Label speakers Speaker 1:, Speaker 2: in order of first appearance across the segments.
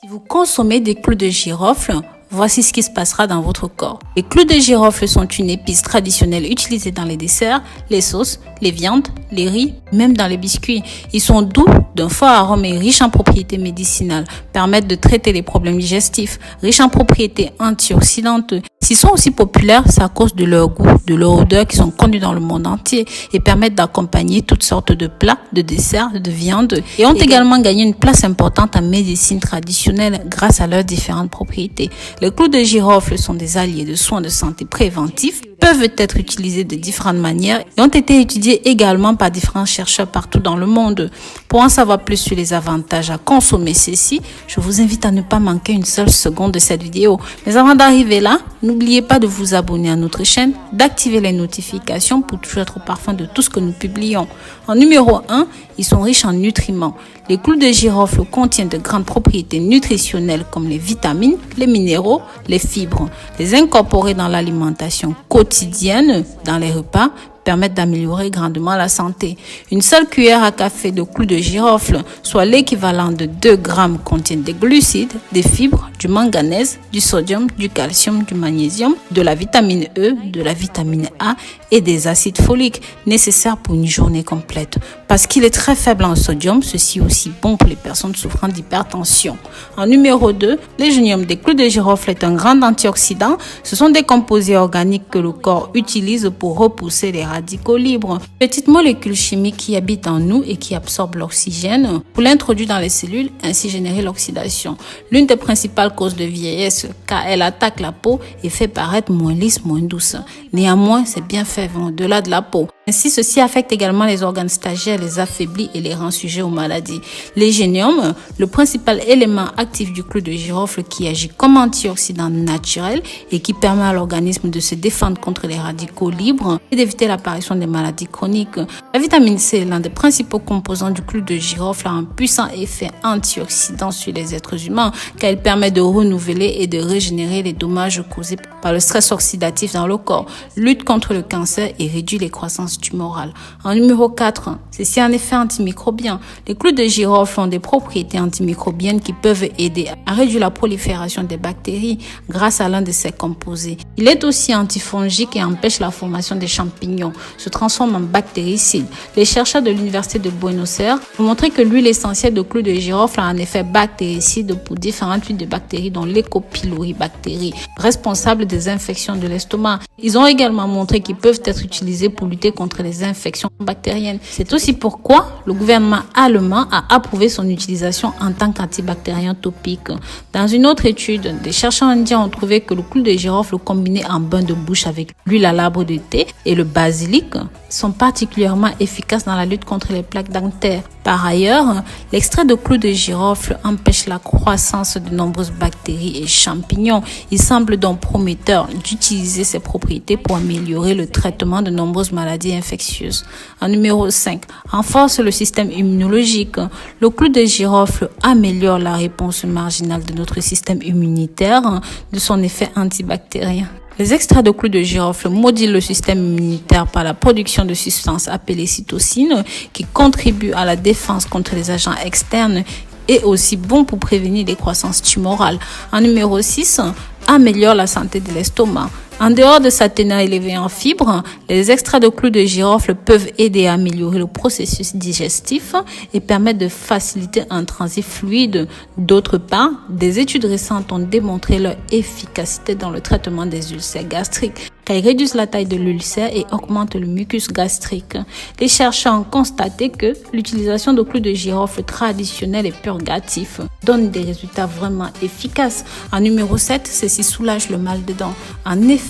Speaker 1: Si vous consommez des clous de girofle, voici ce qui se passera dans votre corps. Les clous de girofle sont une épice traditionnelle utilisée dans les desserts, les sauces, les viandes, les riz, même dans les biscuits. Ils sont doux, d'un fort arôme et riches en propriétés médicinales, permettent de traiter les problèmes digestifs, riches en propriétés antioxydantes. S'ils sont aussi populaires, c'est à cause de leur goût, de leur odeur qui sont connus dans le monde entier et permettent d'accompagner toutes sortes de plats, de desserts, de viandes et ont également gagné une place importante en médecine traditionnelle grâce à leurs différentes propriétés. Les clous de girofle sont des alliés de soins de santé préventifs, peuvent être utilisés de différentes manières et ont été étudiés également par différents chercheurs partout dans le monde. Pour en savoir plus sur les avantages à consommer ceci, je vous invite à ne pas manquer une seule seconde de cette vidéo. Mais avant d'arriver là, n'oubliez pas de vous abonner à notre chaîne, d'activer les notifications pour toujours être au parfum de tout ce que nous publions. En numéro 1, ils sont riches en nutriments. Les clous de girofle contiennent de grandes propriétés nutritionnelles comme les vitamines, les minéraux, les fibres. Les incorporer dans l'alimentation quotidienne, dans les repas, permettent d'améliorer grandement la santé. Une seule cuillère à café de clous de girofle, soit l'équivalent de 2 grammes, contient des glucides, des fibres, du manganèse, du sodium, du calcium, du magnésium, de la vitamine E, de la vitamine A et des acides foliques nécessaires pour une journée complète. Parce qu'il est très faible en sodium, ceci est aussi bon pour les personnes souffrant d'hypertension. En numéro 2, l'égénium des clous de girofle est un grand antioxydant. Ce sont des composés organiques que le corps utilise pour repousser les radicaux libres. Petites molécules chimiques qui habitent en nous et qui absorbent l'oxygène pour l'introduire dans les cellules, ainsi générer l'oxydation. L'une des principales causes de vieillesse, car elle attaque la peau et fait paraître moins lisse, moins douce. Néanmoins, ces bienfaits vont au-delà de la peau. Ainsi, ceci affecte également les organes stagiaires, les affaiblit et les rend sujets aux maladies. L'égénium, le principal élément actif du clou de girofle qui agit comme antioxydant naturel et qui permet à l'organisme de se défendre contre les radicaux libres et d'éviter l'apparition des maladies chroniques. La vitamine C, l'un des principaux composants du clou de girofle, a un puissant effet antioxydant sur les êtres humains car il permet de renouveler et de régénérer les dommages causés par le stress oxydatif dans le corps, lutte contre le cancer et réduit les croissances tumorales. En numéro 4, c'est un effet antimicrobien. Les clous de girofle ont des propriétés antimicrobiennes qui peuvent aider à réduire la prolifération des bactéries grâce à l'un de ces composés. Il est aussi antifongique et empêche la formation des champignons, se transforme en bactéricide. Les chercheurs de l'université de Buenos Aires ont montré que l'huile essentielle de clous de girofle a un effet bactéricide pour différentes huiles de bactéries dont l'Helicobacter, responsable des infections de l'estomac. Ils ont également montré qu'ils peuvent être utilisés pour lutter contre les infections bactériennes. C'est aussi pourquoi le gouvernement allemand a approuvé son utilisation en tant qu'antibactérien topique. Dans une autre étude, des chercheurs indiens ont trouvé que le clou de girofle combiné en bain de bouche avec l'huile à l'arbre de thé et le basilic sont particulièrement efficaces dans la lutte contre les plaques dentaires. Par ailleurs, l'extrait de clou de girofle empêche la croissance de nombreuses bactéries et champignons. Il semble donc prometteur d'utiliser ces propriétés pour améliorer le traitement de nombreuses maladies infectieuses. En numéro 5, renforce le système immunologique. Le clou de girofle améliore la réponse marginale de notre système immunitaire de son effet antibactérien. Les extraits de clous de girofle modulent le système immunitaire par la production de substances appelées cytokines qui contribuent à la défense contre les agents externes et aussi bon pour prévenir les croissances tumorales. En numéro 6, améliore la santé de l'estomac. En dehors de sa teneur élevée en fibres, les extraits de clous de girofle peuvent aider à améliorer le processus digestif et permettre de faciliter un transit fluide. D'autre part, des études récentes ont démontré leur efficacité dans le traitement des ulcères gastriques, car ils réduisent la taille de l'ulcère et augmentent le mucus gastrique. Les chercheurs ont constaté que l'utilisation de clous de girofle traditionnels et purgatifs donne des résultats vraiment efficaces. En numéro 7, ceci soulage le mal de dents. En effet,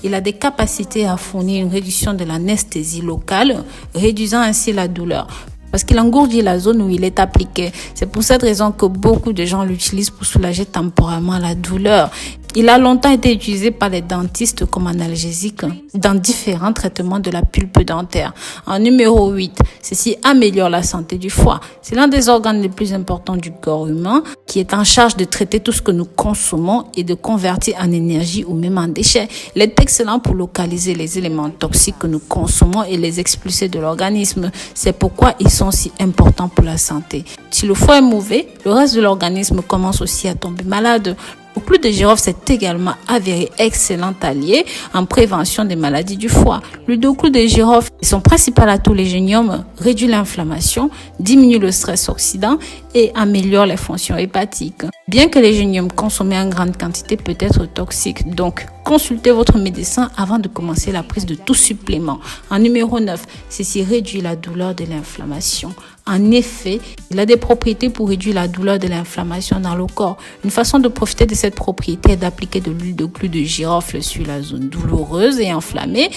Speaker 1: il a des capacités à fournir une réduction de l'anesthésie locale, réduisant ainsi la douleur. Parce qu'il engourdit la zone où il est appliqué. C'est pour cette raison que beaucoup de gens l'utilisent pour soulager temporairement la douleur. Il a longtemps été utilisé par les dentistes comme analgésique dans différents traitements de la pulpe dentaire. En numéro 8, ceci améliore la santé du foie. C'est l'un des organes les plus importants du corps humain qui est en charge de traiter tout ce que nous consommons et de convertir en énergie ou même en déchets. Il est excellent pour localiser les éléments toxiques que nous consommons et les expulser de l'organisme. C'est pourquoi ils sont si importants pour la santé. Si le foie est mauvais, le reste de l'organisme commence aussi à tomber malade. Le clou de girofle s'est également avéré excellent allié en prévention des maladies du foie. L'huile de clou de girofle et son principal atout, les géniums, réduit l'inflammation, diminue le stress oxydant et améliore les fonctions hépatiques. Bien que les géniums consommés en grande quantité peut être toxique, donc consultez votre médecin avant de commencer la prise de tout supplément. En numéro 9, ceci réduit la douleur de l'inflammation. En effet, il a des propriétés pour réduire la douleur de l'inflammation dans le corps. Une façon de profiter de cette propriété est d'appliquer de l'huile de clou de girofle sur la zone douloureuse et enflammée.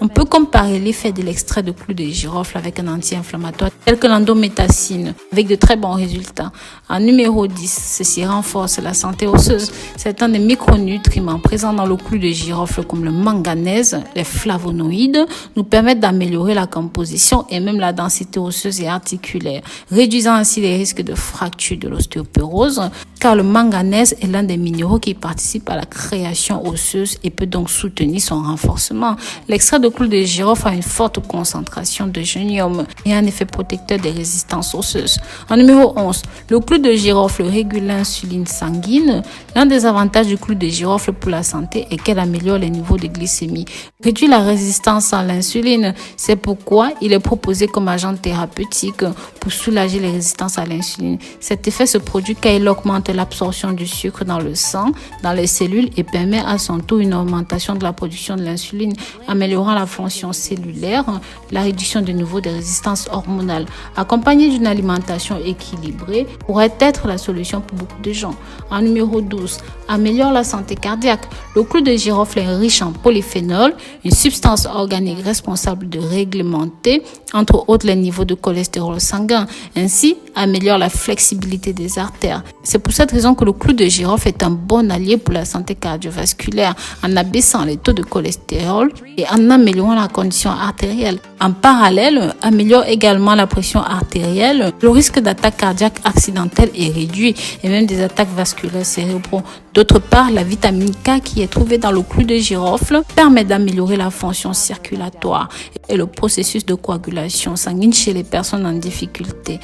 Speaker 1: On peut comparer l'effet de l'extrait de clou de girofle avec un anti-inflammatoire tel que l'endométacine avec de très bons résultats. En numéro 10, ceci renforce la santé osseuse. Certains des micronutriments présents dans le clou de girofle comme le manganèse, les flavonoïdes nous permettent d'améliorer la composition et même la densité osseuse et articulaire, réduisant ainsi les risques de fracture de l'ostéoporose, car le manganèse est l'un des minéraux qui participe à la création osseuse et peut donc soutenir son renforcement. L'extrait de clou de girofle a une forte concentration de génium et un effet protecteur des résistances osseuses. En numéro 11, le clou de girofle régule l'insuline sanguine. L'un des avantages du clou de girofle pour la santé est qu'elle améliore les niveaux de glycémie, réduit la résistance à l'insuline. C'est pourquoi il est proposé comme agent thérapeutique pour soulager les résistances à l'insuline. Cet effet se produit car il augmente l'absorption du sucre dans le sang, dans les cellules et permet à son tour une augmentation de la production de l'insuline, améliorant la fonction cellulaire, la réduction de niveau des résistances hormonales. Accompagné d'une alimentation équilibrée pourrait être la solution pour beaucoup de gens. En numéro 12, améliore la santé cardiaque. Le clou de girofle est riche en polyphénol, une substance organique responsable de réglementer, entre autres, les niveaux de cholestérol sanguin. Ainsi, améliore la flexibilité des artères. C'est pour cette raison que le clou de girofle est un bon allié pour la santé cardiovasculaire en abaissant les taux de cholestérol et en améliorant la condition artérielle. En parallèle, améliore également la pression artérielle. Le risque d'attaque cardiaque accidentelle est réduit et même des attaques vasculaires cérébraux. D'autre part, la vitamine K qui est trouvée dans le clou de girofle permet d'améliorer la fonction circulatoire et le processus de coagulation sanguine chez les personnes en difficulté.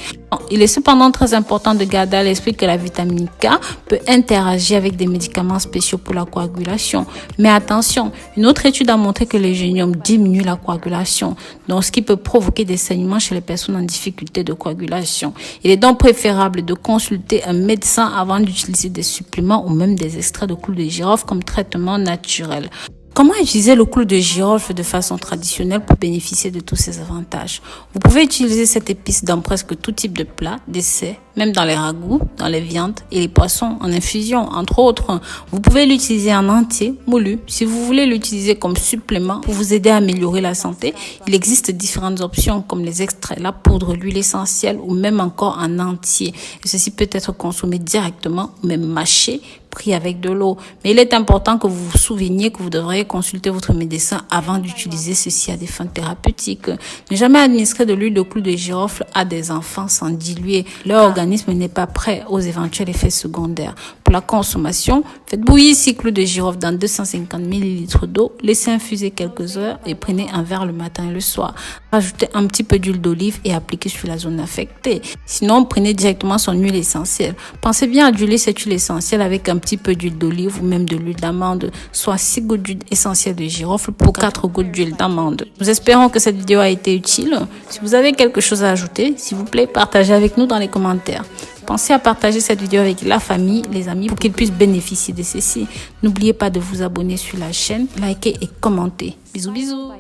Speaker 1: Il est cependant très important de garder à l'esprit que la vitamine K peut interagir avec des médicaments spéciaux pour la coagulation. Mais attention, une autre étude a montré que les géniums diminuent la coagulation, donc ce qui peut provoquer des saignements chez les personnes en difficulté de coagulation. Il est donc préférable de consulter un médecin avant d'utiliser des suppléments ou même des extraits de clou de girofle comme traitement naturel. Comment utiliser le clou de girofle de façon traditionnelle pour bénéficier de tous ces avantages? Vous pouvez utiliser cette épice dans presque tout type de plat, d'essai, même dans les ragoûts, dans les viandes et les poissons en infusion, entre autres. Vous pouvez l'utiliser en entier, moulu. Si vous voulez l'utiliser comme supplément pour vous aider à améliorer la santé, il existe différentes options comme les extraits, la poudre, l'huile essentielle ou même encore en entier. Et ceci peut être consommé directement ou même mâché, pris avec de l'eau. Mais il est important que vous vous souveniez que vous devriez consulter votre médecin avant d'utiliser ceci à des fins thérapeutiques. Ne jamais administrer de l'huile de clou de girofle à des enfants sans diluer. Leur organisme n'est pas prêt aux éventuels effets secondaires. Pour la consommation, faites bouillir 6 clous de girofle dans 250 ml d'eau, laissez infuser quelques heures et prenez un verre le matin et le soir. Rajoutez un petit peu d'huile d'olive et appliquez sur la zone affectée. Sinon, prenez directement son huile essentielle. Pensez bien à diluer cette huile essentielle avec un petit peu d'huile d'olive ou même de l'huile d'amande, soit 6 gouttes d'huile essentielle de girofle pour 4 gouttes d'huile d'amande. Nous espérons que cette vidéo a été utile. Si vous avez quelque chose à ajouter, s'il vous plaît, partagez avec nous dans les commentaires. Pensez à partager cette vidéo avec la famille, les amis, pour qu'ils puissent bénéficier de ceci. N'oubliez pas de vous abonner sur la chaîne, liker et commenter. Bisous, bisous.